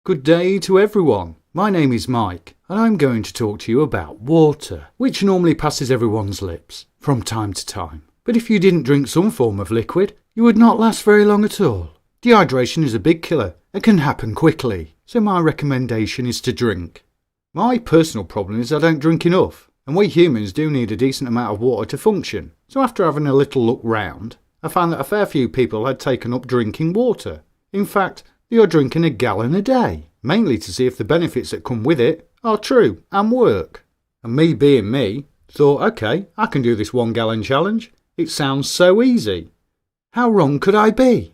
Good day to everyone. My name is Mike, and I'm going to talk to you about water, which normally passes everyone's lips from time to time. But if you didn't drink some form of liquid, you would not last very long at all. Dehydration is a big killer and can happen quickly, so my recommendation is to drink. My personal problem is I don't drink enough, and we humans do need a decent amount of water to function. So after having a little look round, I found that a fair few people had taken up drinking water. In fact, they are drinking a gallon a day, mainly to see if the benefits that come with it are true and work. And me being me, thought, okay, I can do this 1 gallon challenge. It sounds so easy. How wrong could I be?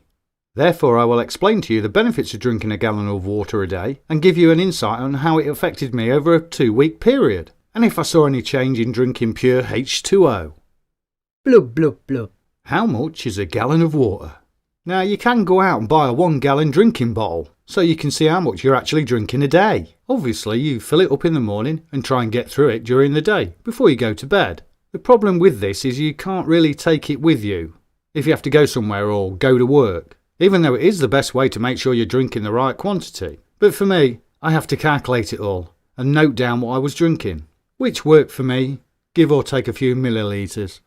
Therefore, I will explain to you the benefits of drinking a gallon of water a day and give you an insight on how it affected me over a 2-week period, and if I saw any change in drinking pure H2O. Blub, blub, blub. How much is a gallon of water? Now, you can go out and buy a 1 gallon drinking bottle, so you can see how much you're actually drinking a day. Obviously, you fill it up in the morning and try and get through it during the day, before you go to bed. The problem with this is you can't really take it with you, if you have to go somewhere or go to work, even though it is the best way to make sure you're drinking the right quantity. But for me, I have to calculate it all, and note down what I was drinking, which worked for me, give or take a few millilitres.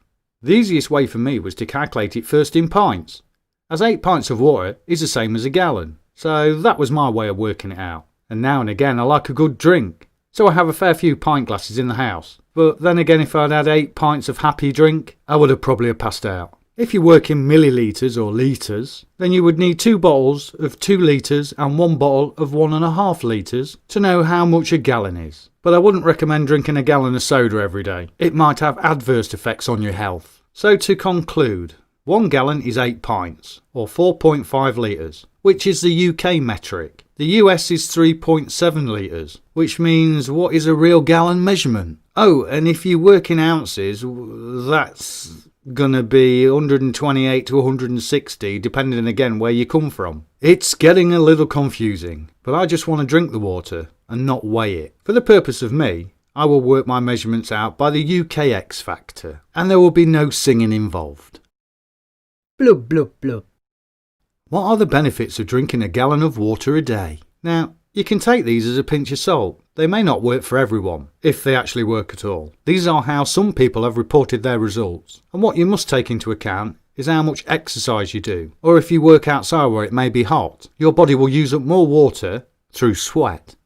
The easiest way for me was to calculate it first in pints, as 8 pints of water is the same as a gallon, so that was my way of working it out. And now and again I like a good drink, so I have a fair few pint glasses in the house, but then again if I'd had 8 pints of happy drink, I would have probably passed out. If you work in millilitres or litres, then you would need 2 bottles of 2 litres and 1 bottle of 1.5 litres to know how much a gallon is. But I wouldn't recommend drinking a gallon of soda every day. It might have adverse effects on your health. So to conclude, 1 gallon is 8 pints, or 4.5 litres, which is the UK metric. The US is 3.7 litres, which means what is a real gallon measurement? Oh, and if you work in ounces, that's gonna be 128 to 160, depending again where you come from. It's getting a little confusing, but I just want to drink the water and not weigh it. For the purpose of me, I will work my measurements out by the UK X Factor, and there will be no singing involved. Blub, blub, blub. What are the benefits of drinking a gallon of water a day? Now, you can take these as a pinch of salt. They may not work for everyone, if they actually work at all. These are how some people have reported their results. And what you must take into account is how much exercise you do. Or if you work outside where it may be hot, your body will use up more water through sweat.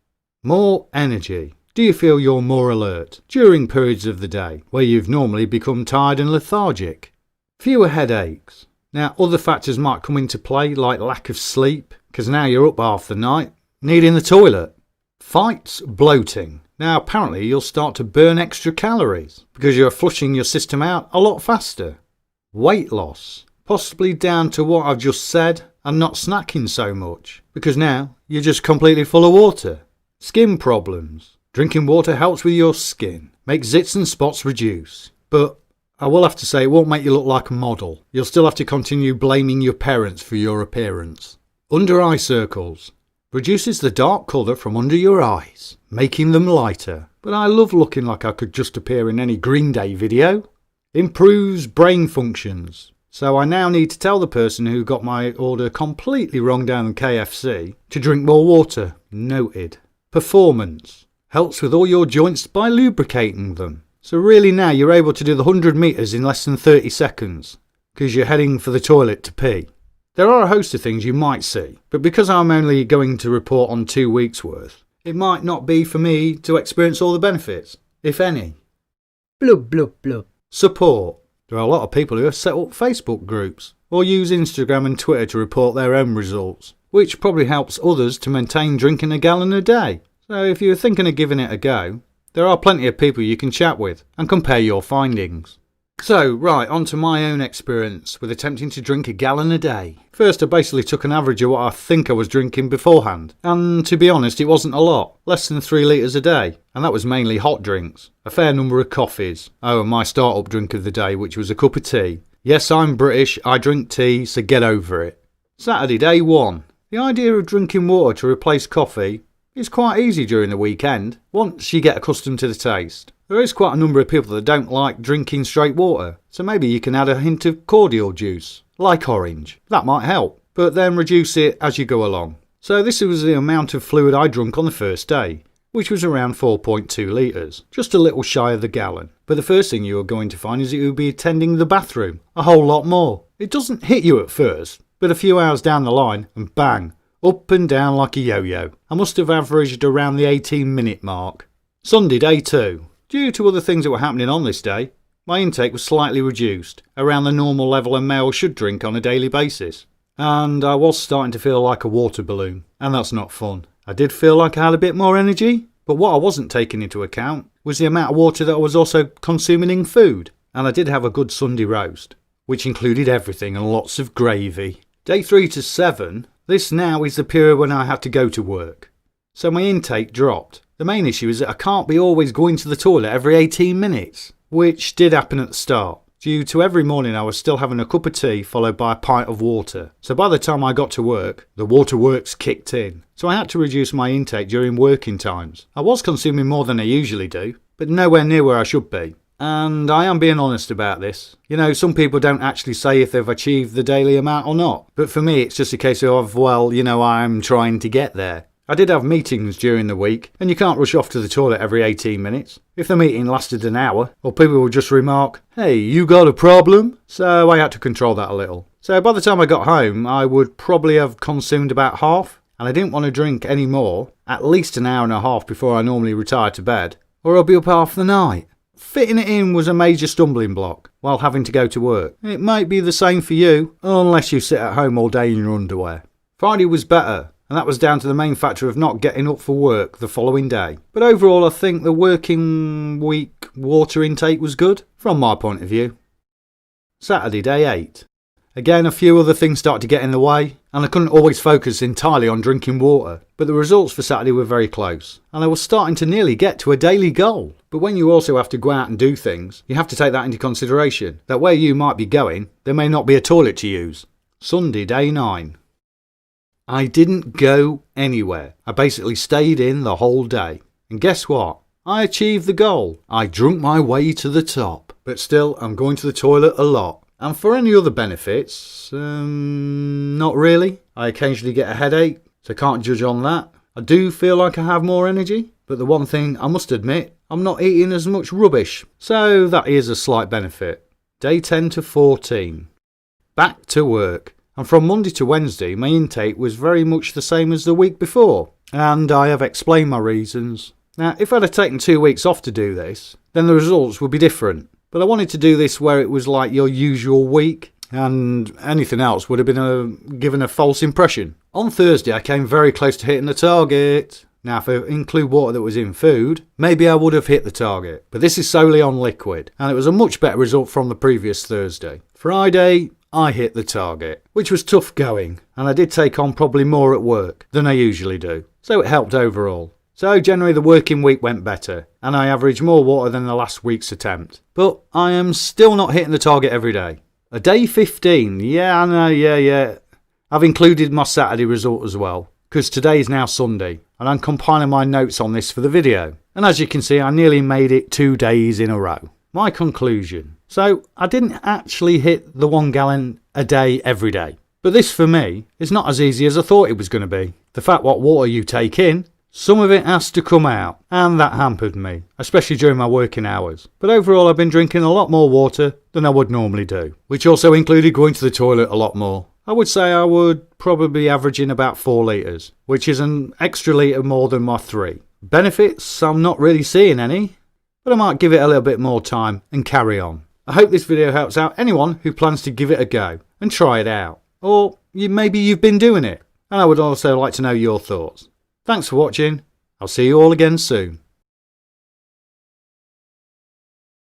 More energy. Do you feel you're more alert during periods of the day where you've normally become tired and lethargic? Fewer headaches. Now, other factors might come into play, like lack of sleep, because now you're up half the night, needing the toilet. Fights bloating. Now, apparently you'll start to burn extra calories, because you're flushing your system out a lot faster. Weight loss. Possibly down to what I've just said, and not snacking so much, because now you're just completely full of water. Skin problems. Drinking water helps with your skin, makes zits and spots reduce. But I will have to say it won't make you look like a model. You'll still have to continue blaming your parents for your appearance. Under eye circles. Reduces the dark colour from under your eyes, making them lighter. But I love looking like I could just appear in any Green Day video. Improves brain functions. So I now need to tell the person who got my order completely wrong down in KFC to drink more water. Noted. Performance. Helps with all your joints by lubricating them. So really now you're able to do the 100 metres in less than 30 seconds, because you're heading for the toilet to pee. There are a host of things you might see, but because I'm only going to report on 2 weeks' worth, it might not be for me to experience all the benefits, if any. Blub, blub, blub. Support. There are a lot of people who have set up Facebook groups, or use Instagram and Twitter to report their own results, which probably helps others to maintain drinking a gallon a day. So if you're thinking of giving it a go, there are plenty of people you can chat with and compare your findings. So, right, on to my own experience with attempting to drink a gallon a day. First, I basically took an average of what I think I was drinking beforehand. And to be honest, it wasn't a lot. Less than 3 litres a day. And that was mainly hot drinks. A fair number of coffees. Oh, and my start-up drink of the day, which was a cup of tea. Yes, I'm British, I drink tea, so get over it. Saturday, day 1. The idea of drinking water to replace coffee is quite easy during the weekend, once you get accustomed to the taste. There is quite a number of people that don't like drinking straight water, so maybe you can add a hint of cordial juice, like orange. That might help, but then reduce it as you go along. So this was the amount of fluid I drunk on the first day, which was around 4.2 litres, just a little shy of the gallon. But the first thing you are going to find is that you'll be attending the bathroom a whole lot more. It doesn't hit you at first, but a few hours down the line, and bang, up and down like a yo-yo. I must have averaged around the 18-minute mark. Sunday, day 2. Due to other things that were happening on this day, my intake was slightly reduced, around the normal level a male should drink on a daily basis. And I was starting to feel like a water balloon, and that's not fun. I did feel like I had a bit more energy, but what I wasn't taking into account was the amount of water that I was also consuming in food. And I did have a good Sunday roast, which included everything and lots of gravy. Day 3 to 7, this now is the period when I had to go to work. So my intake dropped. The main issue is that I can't be always going to the toilet every 18 minutes, which did happen at the start. Due to every morning I was still having a cup of tea followed by a pint of water. So by the time I got to work, the waterworks kicked in. So I had to reduce my intake during working times. I was consuming more than I usually do, but nowhere near where I should be. And I am being honest about this. You know, some people don't actually say if they've achieved the daily amount or not. But for me, it's just a case of, well, you know, I'm trying to get there. I did have meetings during the week, and you can't rush off to the toilet every 18 minutes. If the meeting lasted an hour, or people would just remark, "Hey, you got a problem?" So I had to control that a little. So by the time I got home, I would probably have consumed about half, and I didn't want to drink any more, at least an hour and a half before I normally retire to bed, or I'll be up half the night. Fitting it in was a major stumbling block while having to go to work. It might be the same for you, unless you sit at home all day in your underwear. Friday was better, and that was down to the main factor of not getting up for work the following day. But overall, I think the working week water intake was good, from my point of view. Saturday, day 8. Again, a few other things started to get in the way, and I couldn't always focus entirely on drinking water. But the results for Saturday were very close, and I was starting to nearly get to a daily goal. But when you also have to go out and do things, you have to take that into consideration, that where you might be going, there may not be a toilet to use. Sunday, day 9. I didn't go anywhere. I basically stayed in the whole day. And guess what? I achieved the goal. I drunk my way to the top. But still, I'm going to the toilet a lot. And for any other benefits, not really. I occasionally get a headache, so can't judge on that. I do feel like I have more energy. But the one thing I must admit, I'm not eating as much rubbish. So that is a slight benefit. Day 10 to 14. Back to work. And from Monday to Wednesday, my intake was very much the same as the week before. And I have explained my reasons. Now, if I'd have taken 2 weeks off to do this, then the results would be different. But I wanted to do this where it was like your usual week, and anything else would have been given a false impression. On Thursday, I came very close to hitting the target. Now, if I include water that was in food, maybe I would have hit the target. But this is solely on liquid, and it was a much better result from the previous Thursday. Friday, I hit the target, which was tough going, and I did take on probably more at work than I usually do, so it helped overall. So generally the working week went better, and I averaged more water than the last week's attempt. But I am still not hitting the target every day. A day 15, yeah, I know, yeah. I've included my Saturday result as well, because today is now Sunday, and I'm compiling my notes on this for the video. And as you can see, I nearly made it 2 days in a row. My conclusion. So I didn't actually hit the 1 gallon a day every day. But this for me is not as easy as I thought it was going to be. The fact what water you take in, some of it has to come out, and that hampered me, especially during my working hours. But overall I've been drinking a lot more water than I would normally do, which also included going to the toilet a lot more. I would say I would probably be averaging about 4 litres, which is an extra litre more than my 3. Benefits, I'm not really seeing any, but I might give it a little bit more time and carry on. I hope this video helps out anyone who plans to give it a go and try it out. Or maybe you've been doing it, and I would also like to know your thoughts. Thanks for watching. I'll see you all again soon.